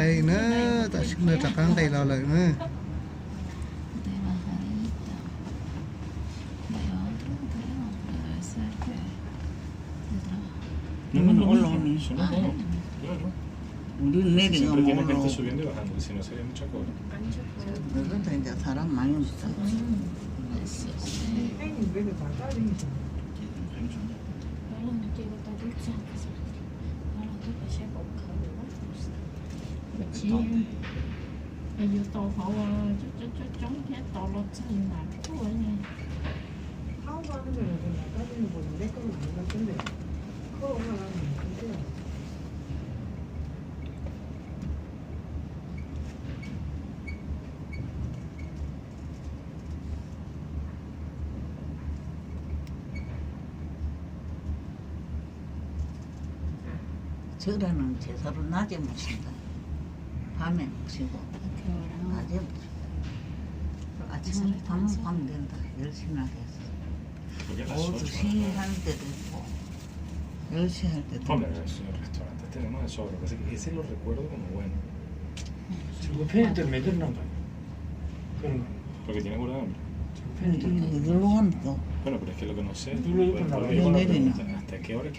đây nữa ta xin được chặt ăn tay nào lại nữa No 올라오는 Solo no. Claro. 우리 내리가 Siempre tiene gente 먹으러 subiendo y bajando, y si no sería mucha cola. 그래도 이제 사람 많이 없어. Chị bây giờ tàu họ chống hết tàu lọt sao mà có vậy nha. 사업하는 거는 나가지는 거는 내 거는 안 같은데 그거만 하면 되죠. 절에는 제사를 낮에 모신다. 밤에 모시고 낮에 모시고. 아침에 밤은 가면 된다. 10시나 돼서. Porque a las 오후 8 2시 할 때도 있고 10시 할 때도 Hombre, 있고. en los restaurantes tenemos de sobra. Lo que pasa es que ese lo recuerdo como bueno. 뷔페 인터미디어 나가요. 그런 거. Porque tiene cura de hambre. 뷔페 인터미디어. 이걸로 하면 또 Bueno, pero es que lo que no sé es Tú lo dices, no, digo, yo no. hasta qué hora